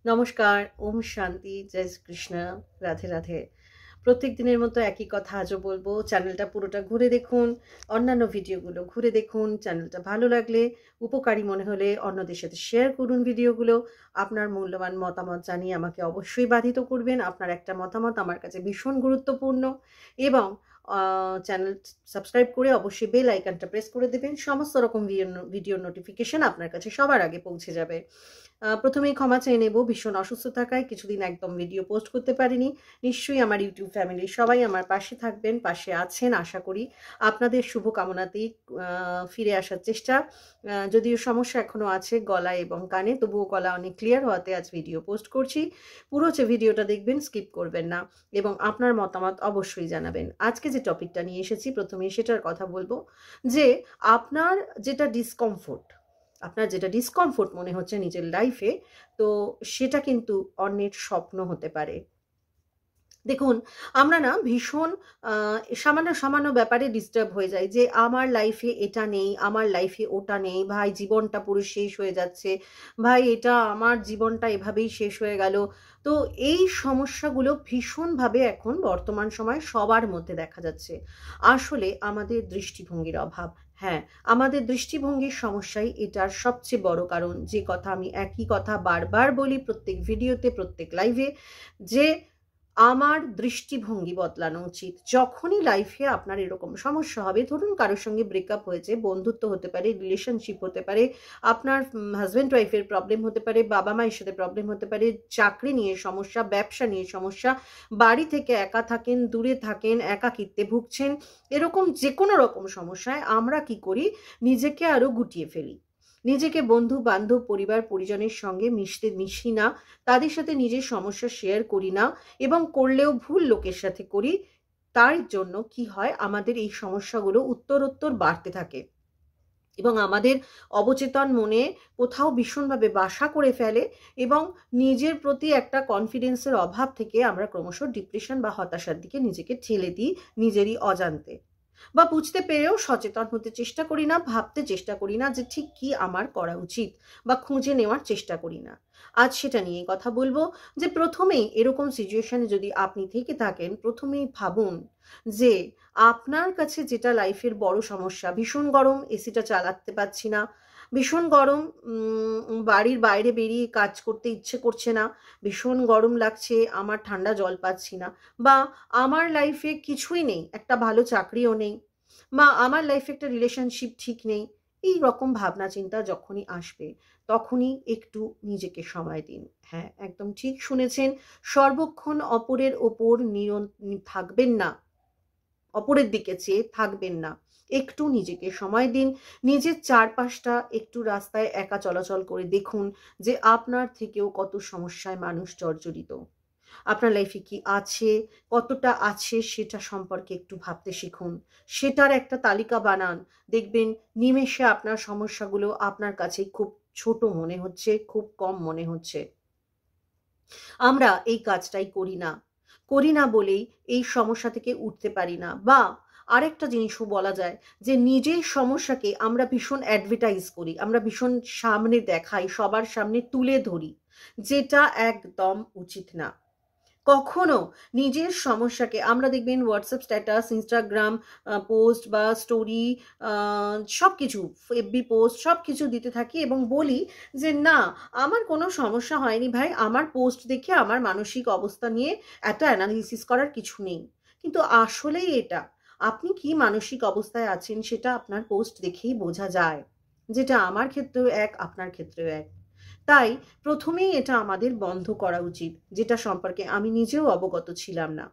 নমস্কার, ওম শান্তি, জয় শ্রীকৃষ্ণ, রাধে রাধে। প্রত্যেক দিনের মতো একই কথা আজও বলবো। চ্যানেলটা পুরোটা ঘুরে দেখুন, অন্যান্য ভিডিওগুলো ঘুরে দেখুন। চ্যানেলটা ভালো লাগলে, উপকারী মনে হলে অন্যদের সাথে শেয়ার করুন ভিডিওগুলো। আপনার মূল্যবান মতামত জানিয়ে আমাকে অবশ্যই বাধিত করবেন। আপনার একটা মতামত আমার কাছে ভীষণ গুরুত্বপূর্ণ। এবং চ্যানেল সাবস্ক্রাইব করে অবশ্যই বেল আইকনটা প্রেস করে দেবেন। সমস্ত রকম ভিডিও নোটিফিকেশন আপনার কাছে সবার আগে পৌঁছে যাবে। প্রথমেই ক্ষমা চেয়ে নেব, ভীষণ অসুস্থ থাকায় কিছুদিন একদম ভিডিও পোস্ট করতে পারিনি। নিশ্চয়ই আমার ইউটিউব ফ্যামিলির সবাই আমার পাশে থাকবেন, পাশে আছেন আশা করি। আপনাদের শুভকামনাতেই ফিরে আসার চেষ্টা। যদিও সমস্যা এখনও আছে গলায় এবং কানে, তবুও গলা অনেক ক্লিয়ার হওয়াতে আজ ভিডিও পোস্ট করছি। পুরো ভিডিওটা দেখবেন, স্কিপ করবেন না এবং আপনার মতামত অবশ্যই জানাবেন। আজকে যে টপিকটা নিয়ে এসেছি প্রথমেই সেটার কথা বলবো, যে আপনার যেটা ডিসকমফোর্ট মনে হচ্ছে নিজের লাইফে, তো সেটা কিন্তু অন্যের স্বপ্ন হতে পারে। দেখুন, আমরা না ভীষণ সামান্য সামান্য ব্যাপারে ডিস্টার্ব হয়ে যাই, যে আমার লাইফে এটা নেই, আমার লাইফে ওটা নেই, ভাই জীবনটা পুরো শেষ হয়ে যাচ্ছে, ভাই এটা আমার জীবনটা এভাবেই শেষ হয়ে গেল। তো এই সমস্যাগুলো ভীষণভাবে এখন বর্তমান সময় সবার মধ্যে দেখা যাচ্ছে। আসলে আমাদের দৃষ্টিভঙ্গির অভাব। হ্যাঁ, আমাদের দৃষ্টিভঙ্গির সমস্যাই এটার সবচেয়ে বড় কারণ। যে কথা আমি একই কথা বারবার বলি প্রত্যেক ভিডিওতে, প্রত্যেক লাইভে, যে আমার দৃষ্টিভঙ্গি বদলানো উচিত। যখনই লাইফে আপনার এরকম সমস্যা হবে, ধরুন কারোর সঙ্গে ব্রেকআপ হয়েছে, বন্ধুত্ব হতে পারে, রিলেশনশিপ হতে পারে, আপনার হাজব্যান্ড ওয়াইফের প্রবলেম হতে পারে, বাবা মায়ের সাথে প্রবলেম হতে পারে, চাকরি নিয়ে সমস্যা, ব্যবসা নিয়ে সমস্যা, বাড়ি থেকে একা থাকেন, দূরে থাকেন, একাকিত্বে ভুগছেন, এরকম যে কোনো রকম সমস্যায় আমরা কি করি, নিজেকে আরো গুটিয়ে ফেলি। নিজেকে বন্ধু বান্ধব পরিবার পরিজনের সঙ্গে মিশি না, তাদের সাথে নিজের সমস্যা শেয়ার করি না, এবং করলেও ভুল লোকের সাথে করি। তার জন্য কি হয়, আমাদের এই সমস্যাগুলো উত্তরোত্তর বাড়তে থাকে এবং আমাদের অবচেতন মনে কোথাও ভীষণভাবে বাসা করে ফেলে, এবং নিজের প্রতি একটা কনফিডেন্সের অভাব থেকে আমরা ক্রমশ ডিপ্রেশন বা হতাশার দিকে নিজেকে ঠেলে দিই, নিজেরই অজান্তে। বা বুঝতে পেরেও সচেতন হতে চেষ্টা করি না, ভাবতে চেষ্টা করি না যে ঠিক কি আমার করা উচিত, বা খুঁজে নেওয়ার চেষ্টা করি না। আজ সেটা নিয়ে কথা বলবো, যে প্রথমেই এরকম সিচুয়েশনে যদি আপনি থেকে থাকেন, প্রথমেই ভাবুন যে আপনার কাছে যেটা লাইফের বড় সমস্যা, ভীষণ গরম, এসিটা চালাতে পারছি না, ভীষণ গরম, বাড়ির বাইরে বেরিয়ে কাজ করতে ইচ্ছে করছে না, ভীষণ গরম লাগছে, আমার ঠান্ডা জল পাচ্ছি না, বা আমার লাইফে কিছুই নেই, একটা ভালো চাকরিও নেই, বা আমার লাইফে একটা রিলেশনশিপ ঠিক নেই, এই রকম ভাবনা চিন্তা যখনই আসবে, তখনই একটু নিজেকে সময় দিন। হ্যাঁ, একদম ঠিক শুনেছেন, সর্বক্ষণ অপরের ওপর থাকবেন না, অপরের দিকে চেয়ে থাকবেন না। একটু নিজেকে সময় দিন, নিজের চারপাশটা একটু রাস্তায় একা চলাচল করে দেখুন যে আপনার থেকেও কত সমস্যায় মানুষ জর্জরিত। আপনার লাইফে কি আছে, কতটা আছে সেটা সম্পর্কে একটু ভাবতে শিখুন। সেটার একটা তালিকা বানান। দেখবেন নিমেষে আপনার সমস্যাগুলো আপনার কাছে খুব ছোট মনে হচ্ছে, খুব কম মনে হচ্ছে। আমরা এই কাজটাই করি না বলেই এই সমস্যা থেকে উঠতে পারি না। বা আরেকটা জিনিসও বলা যায়, যে নিজের সমস্যাকে আমরা ভীষণ অ্যাডভার্টাইজ করি, আমরা ভীষণ সামনে দেখাই, সবার সামনে তুলে ধরি, যেটা একদম উচিত না। কখনো নিজের সমস্যাকে আমরা দেখবেন হোয়াটসঅ্যাপ স্ট্যাটাস, ইনস্টাগ্রাম পোস্ট বা স্টোরি, সব কিছু, এফবি পোস্ট, সব কিছু দিতে থাকি এবং বলি যে না, আমার কোনো সমস্যা হয়নি ভাই, আমার পোস্ট দেখে আমার মানসিক অবস্থা নিয়ে এত অ্যানালিসিস করার কিছু নেই। কিন্তু আসলেই এটা, আপনি কি মানসিক অবস্থায় আছেন সেটা আপনার পোস্ট দেখেই বোঝা যায়, যেটা আমার ক্ষেত্রেও এক, আপনার ক্ষেত্রেও এক। তাই প্রথমেই এটা আমাদের বন্ধ করা উচিত, যেটা সম্পর্কে আমি নিজেও অবগত ছিলাম না,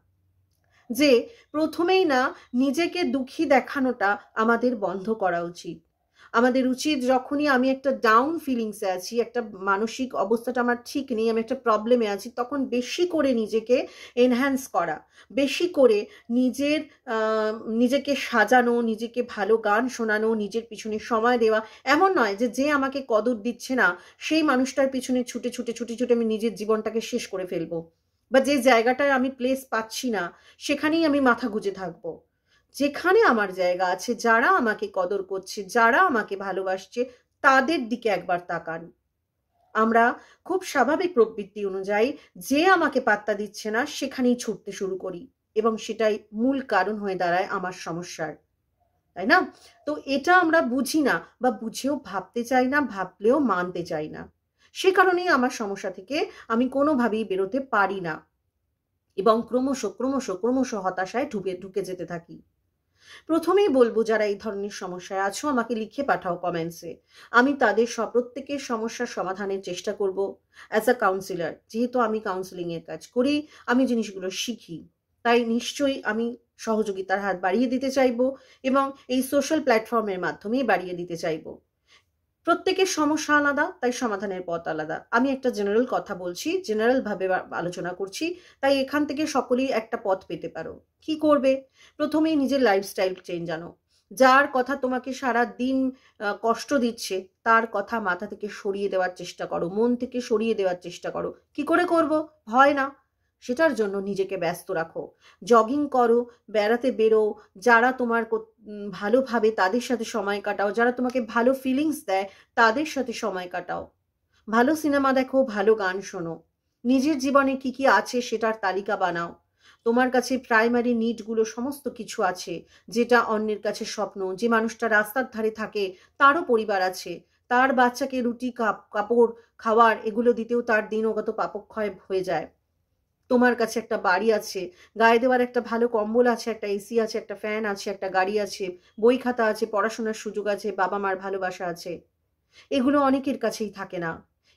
যে প্রথমেই না নিজেকে দুঃখী দেখানোটা আমাদের বন্ধ করা উচিত। আমাদের উচিত, যখনই আমি একটা ডাউন ফিলিংসে আছি, একটা মানসিক অবস্থাটা আমার ঠিক নেই, আমি একটা প্রবলেমে আছি, তখন বেশি করে নিজেকে এনহ্যান্স করা, বেশি করে নিজের নিজেকে সাজানো, নিজেকে ভালো গান শোনানো, নিজের পিছনে সময় দেওয়া। এমন নয় যে যে আমাকে কদর দিচ্ছে না সেই মানুষটার পিছনে ছুটে ছুটে ছুটে ছুটে আমি নিজের জীবনটাকে শেষ করে ফেলবো, বা যে জায়গাটায় আমি প্লেস পাচ্ছি না সেখানেই আমি মাথা গুঁজে থাকবো। যেখানে আমার জায়গা আছে, যারা আমাকে কদর করছে, যারা আমাকে ভালোবাসছে, তাদের দিকে একবার তাকান। আমরা খুব স্বাভাবিক প্রবৃত্তি অনুযায়ী যে আমাকে পাত্তা দিচ্ছে না সেখানেই ছুটতে শুরু করি, এবং সেটাই মূল কারণ হয়ে দাঁড়ায় আমার সমস্যার, তাই না? তো এটা আমরা বুঝি না, বা বুঝেও ভাবতে চাই না, ভাবলেও মানতে চাই না। সে কারণেই আমার সমস্যা থেকে আমি কোনোভাবেই বেরোতে পারি না, এবং ক্রমশ ক্রমশ ক্রমশ হতাশায় ঢুকে যেতে থাকি। প্রথমেই বলবো, যারা এই ধরনের সমস্যায় আছো আমাকে লিখে পাঠাও কমেন্টসে। আমি তাদের প্রত্যেকের সমস্যার সমাধানের চেষ্টা করব অ্যাজ আ কাউন্সিলর। যেহেতু আমি কাউন্সিলিংয়ের কাজ করি, আমি জিনিসগুলো শিখি, তাই নিশ্চয়ই আমি সহযোগিতার হাত বাড়িয়ে দিতে চাইবো, এবং এই সোশ্যাল প্ল্যাটফর্মের মাধ্যমেই বাড়িয়ে দিতে চাইবো। প্রত্যেকের সমস্যা আলাদা, তাই সমাধানের পথ আলাদা। আমি একটা জেনারেল কথা বলছি, জেনারেল ভাবে আলোচনা করছি, তাই এখান থেকে সকলেই একটা পথ পেতে পারো। কি করবে? প্রথমেই নিজের লাইফস্টাইল চেঞ্জ আনো। যার কথা তোমাকে সারা দিন কষ্ট দিচ্ছে, তার কথা মাথা থেকে সরিয়ে দেওয়ার চেষ্টা করো, মন থেকে সরিয়ে দেওয়ার চেষ্টা করো। কি করে করব? হয় না। সেটার জন্য নিজেকে ব্যস্ত রাখো। জগিং করো, বেড়াতে বেরো, যারা তোমার ভালোভাবে তাদের সাথে সময় কাটাও, যারা তোমাকে ভালো ফিলিংস দেয় তাদের সাথে সময় কাটাও। ভালো সিনেমা দেখো, ভালো গান শোনো। নিজের জীবনে কি কি আছে সেটার তালিকা বানাও। তোমার কাছে প্রাইমারি নিডগুলো সমস্ত কিছু আছে, যেটা অন্যের কাছে স্বপ্ন। যে মানুষটা রাস্তার ধারে থাকে তারও পরিবার আছে, তার বাচ্চাকে রুটি কাপড় খাওয়ার এগুলো দিতেও তার দিনগত পাপক্ষয় হয়ে যায়। তোমার কাছে একটা বাড়ি আছে, গায়ে দেওয়ার একটা ভালো কম্বল আছে, একটা এসি আছে, একটা ফ্যান আছে, একটা গাড়ি আছে, বই খাতা আছে, পড়াশোনার সুযোগ আছে, বাবা মার ভালোবাসা আছে। এগুলো অনেকের কাছেই থাকে না।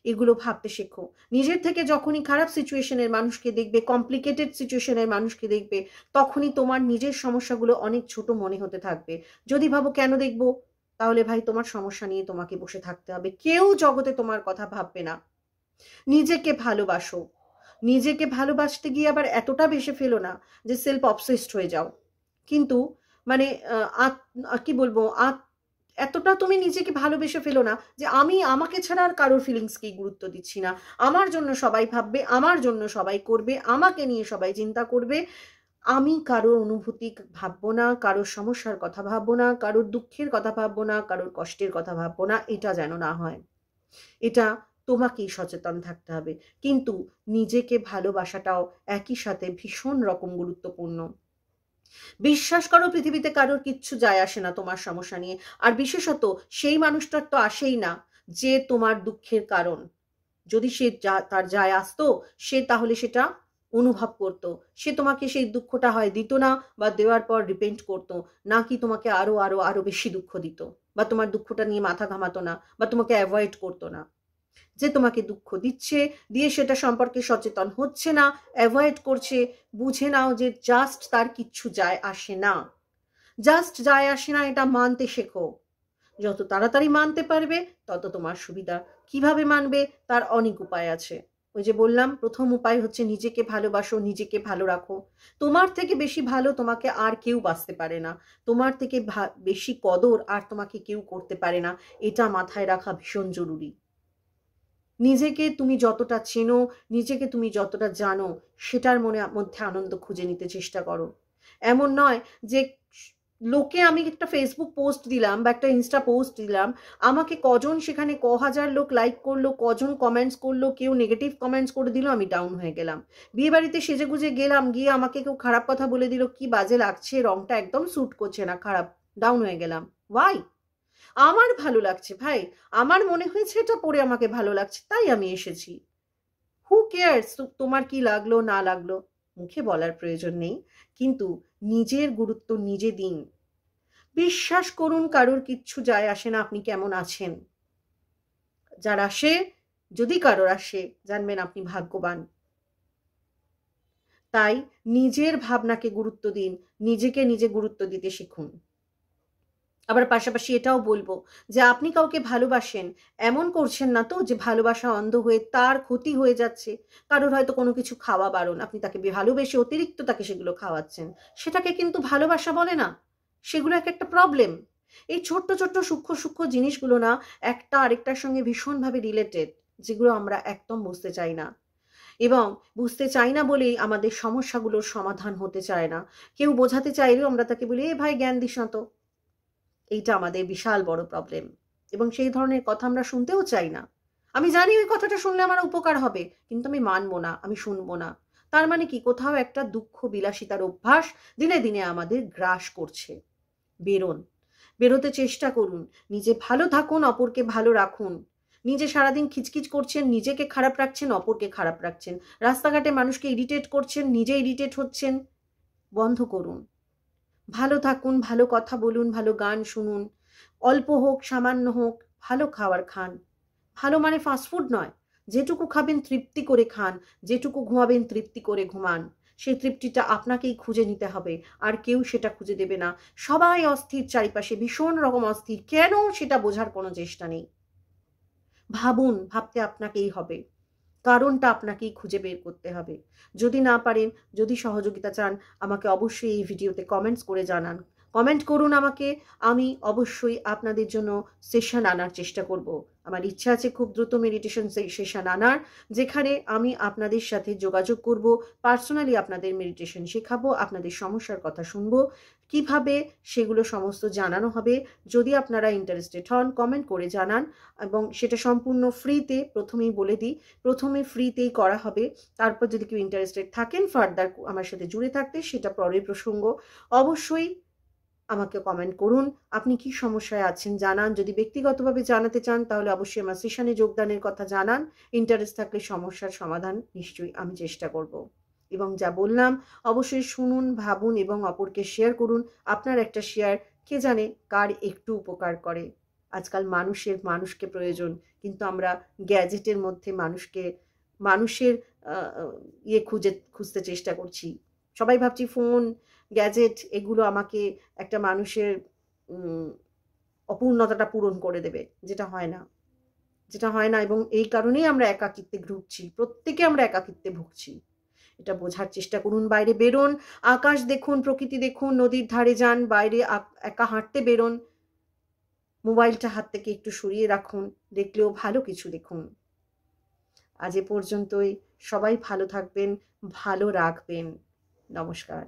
এগুলো ভাবতে শেখো। নিজের থেকে যখনই খারাপ সিচুয়েশনের মানুষকে দেখবে, কমপ্লিকেটেড সিচুয়েশনের মানুষকে দেখবে, তখনই তোমার নিজের সমস্যাগুলো অনেক ছোট মনে হতে থাকবে। যদি ভাবো কেন দেখবো, তাহলে ভাই তোমার সমস্যা নিয়ে তোমাকে বসে থাকতে হবে। কেউ জগতে তোমার কথা ভাববে না। নিজেকে ভালোবাসো। নিজেকে ভালোবাসতে গিয়ে আবার এতটা বেশি ফেলো না যে সেলফ অবসেসড হয়ে যাও। কিন্তু মানে কি বলবো, এতটা তুমি নিজেকে ভালোবেসে ফেলো না যে আমি আমাকে ছাড়া আর কারোর ফিলিংসকেই গুরুত্ব দিচ্ছি না। আমার জন্য সবাই ভাববে, আমার জন্য সবাই করবে, আমাকে নিয়ে সবাই চিন্তা করবে। আমি কারোর অনুভূতি ভাববো না, কারোর সমস্যার কথা ভাববো না, কারোর দুঃখের কথা ভাববো না, কারোর কষ্টের কথা ভাববো না। এটা যেন না হয়। এটা তোমাকেই সচেতন থাকতে হবে। কিন্তু নিজেকে ভালোবাসাটাও একই সাথে ভীষণ রকম গুরুত্বপূর্ণ। বিশ্বাস করো, পৃথিবীতে কারোর কিচ্ছু যায় আসে না তোমার সমস্যা নিয়ে। আর বিশেষত সেই মানুষটার তো আসেই না যে তোমার দুঃখের কারণ। যদি সে তার যায় আসতো, সে তাহলে সেটা অনুভব করত। সে তোমাকে সেই দুঃখটা হয় দিত না, বা দেওয়ার পর রিপেন্ট করতো, নাকি তোমাকে আরো আরো আরো বেশি দুঃখ দিত, বা তোমার দুঃখটা নিয়ে মাথা ঘামাতো না, বা তোমাকে অ্যাভয়েড করতো না। যে তোমাকে দুঃখ দিচ্ছে, দিয়ে সেটা সম্পর্কে সচেতন হচ্ছে না, অ্যাভয়েড করছে, বুঝে নাও যে জাস্ট তার কিচ্ছু যায় আসে না। জাস্ট যায় আসে না, এটা মানতে শেখো। যত তাড়াতাড়ি মানতে পারবে তত তোমার সুবিধা। কিভাবে মানবে? তার অনেক উপায় আছে। ওই যে বললাম, প্রথম উপায় হচ্ছে নিজেকে ভালোবাসো, নিজেকে ভালো রাখো। তোমার থেকে বেশি ভালো তোমাকে আর কেউ বাঁচতে পারে না। তোমার থেকে বেশি কদর আর তোমাকে কেউ করতে পারে না। এটা মাথায় রাখা ভীষণ জরুরি। নিজেকে তুমি যতটা চেনো, নিজেকে তুমি যতটা জানো, সেটার মধ্যে আনন্দ খুঁজে নিতে চেষ্টা করো। এমন নয় যে লোকে, আমি একটা ফেসবুক পোস্ট দিলাম বা একটা ইনস্টা পোস্ট দিলাম, আমাকে কজন সেখানে হাজার লোক লাইক করলো, কজন কমেন্টস করলো, কেউ নেগেটিভ কমেন্টস করে দিল, আমি ডাউন হয়ে গেলাম। বিয়ে বাড়িতে সেজেগুজে গেলাম, গিয়ে আমাকে কেউ খারাপ কথা বলে দিল, কি বাজে লাগছে, রংটা একদম স্যুট করছে না, খারাপ, ডাউন হয়ে গেলাম। ওয়াই? আমার ভালো লাগছে ভাই, আমার মনে হয়েছে এটা পরে আমাকে ভালো লাগছে, তাই আমি এসেছি। হু কেয়ার্স তোমার কি লাগলো না লাগলো, মুখে বলার প্রয়োজন নেই। কিন্তু নিজের গুরুত্ব নিজে দিন। বিশ্বাস করুন, কারোর কিচ্ছু যায় আসে না আপনি কেমন আছেন। যার আসে, যদি কারোর আসে, জানবেন আপনি ভাগ্যবান। তাই নিজের ভাবনাকে গুরুত্ব দিন, নিজেকে নিজে গুরুত্ব দিতে শিখুন। আবার পাশাপাশি এটাও বলবো যে আপনি কাউকে ভালোবাসেন, এমন করছেন না তো যে ভালোবাসা অন্ধ হয়ে তার ক্ষতি হয়ে যাচ্ছে। কারোর হয়তো কোনো কিছু খাওয়া বারণ, আপনি তাকে ভালোবেসে অতিরিক্ত তাকে সেগুলো খাওয়াচ্ছেন, সেটাকে কিন্তু ভালোবাসা বলে না। সেগুলো একটা প্রবলেম। এই ছোট্ট ছোট্ট সূক্ষ্ম সূক্ষ্ম জিনিসগুলো না একটা আরেকটার সঙ্গে ভীষণভাবে রিলেটেড, যেগুলো আমরা একদম বুঝতে চাই না। এবং বুঝতে চাই না বলেই আমাদের সমস্যাগুলোর সমাধান হতে চায় না। কেউ বোঝাতে চাইলেও আমরা তাকে বলি, এ ভাই জ্ঞান দিস না তো। এইটা আমাদের বিশাল বড় প্রবলেম, এবং সেই ধরনের কথা আমরা শুনতেও চাই না। আমি জানি ওই কথাটা শুনলে আমার উপকার হবে, কিন্তু আমি মানবো না, আমি শুনবো না। তার মানে কি, কোথাও একটা দুঃখ বিলাসিতার অভ্যাস দিনে দিনে আমাদের গ্রাস করছে। বেরোন, বেরোতে চেষ্টা করুন, নিজে ভালো থাকুন, অপরকে ভালো রাখুন। নিজে সারাদিন খিচখিচ করছেন, নিজেকে খারাপ রাখছেন, অপরকে খারাপ রাখছেন। রাস্তাঘাটে মানুষকে ইরিটেট করছেন, নিজে ইরিটেট হচ্ছেন। বন্ধ করুন। ভালো থাকুন, ভালো কথা বলুন, ভালো গান শুনুন, অল্প হোক সামান্য হোক ভালো খাবার খান। ভালো মানে ফাস্টফুড নয়, যেটুকু খাবেন তৃপ্তি করে খান, যেটুকু ঘুমাবেন তৃপ্তি করে ঘুমান। সেই তৃপ্তিটা আপনাকেই খুঁজে নিতে হবে, আর কেউ সেটা খুঁজে দেবে না। সবাই অস্থির, চারিপাশে ভীষণ রকম অস্থির, কেন সেটা বোঝার কোনো চেষ্টা নেই। ভাবুন, ভাবতে আপনাকেই হবে, কারণটা আপনাকেই খুঁজে বের করতে হবে। যদি না পারেন, যদি সহযোগিতা চান, আমাকে অবশ্যই এই ভিডিওতে কমেন্টস করে জানান। কমেন্ট করুন আমাকে, আমি অবশ্যই আপনাদের জন্য সেশন আনার চেষ্টা করব। আমার ইচ্ছা আছে খুব দ্রুত মেডিটেশন সেশন আনার, যেখানে আমি আপনাদের সাথে যোগাযোগ করব, পার্সোনালি আপনাদের মেডিটেশন শেখাবো, আপনাদের সমস্যার কথা শুনবো, কিভাবে সেগুলো সমস্ত জানানো হবে। যদি আপনারা ইন্টারেস্টেড হন, কমেন্ট করে জানান, এবং সেটা সম্পূর্ণ ফ্রিতে, প্রথমেই বলে দিই, প্রথমে ফ্রিতেই করা হবে। তারপর যদি কেউ ইন্টারেস্টেড থাকেন ফার্দার আমার সাথে জুড়ে থাকতে, সেটা পরের প্রসঙ্গ। অবশ্যই আমাকে কমেন্ট করুন, আপনি কি সমস্যায় আছেন জানান। যদি ব্যক্তিগতভাবে জানাতে চান, তাহলে অবশ্যই আমার সেশনে যোগদানের কথা জানান। ইন্টারেস্ট থাকলে সমস্যার সমাধান নিশ্চয়ই আমি চেষ্টা করব। এবং যা বললাম অবশ্যই শুনুন, ভাবুন এবং অপরকে শেয়ার করুন। আপনার একটা শেয়ার কে জানে কার একটু উপকার করে। আজকাল মানুষকে প্রয়োজন, কিন্তু আমরা গ্যাজেটের মধ্যে মানুষের খুঁজতে চেষ্টা করছি। সবাই ভাবছি ফোন, গ্যাজেট এগুলো আমাকে একটা মানুষের অপূর্ণতাটা পূরণ করে দেবে, যেটা হয় না, যেটা হয় না। এবং এই কারণেই আমরা একাকিত্বে ভুগছি, প্রত্যেকে আমরা একাকিত্বে ভুগছি। এটা বোঝার চেষ্টা করুন। বাইরে বেরোন, আকাশ দেখুন, প্রকৃতি দেখুন, নদীর ধারে যান, বাইরে একা হাঁটতে বেরোন। মোবাইলটা হাত থেকে একটু সরিয়ে রাখুন, দেখলেও ভালো কিছু দেখুন। আজ এ পর্যন্তই। সবাই ভালো থাকবেন, ভালো রাখবেন। নমস্কার।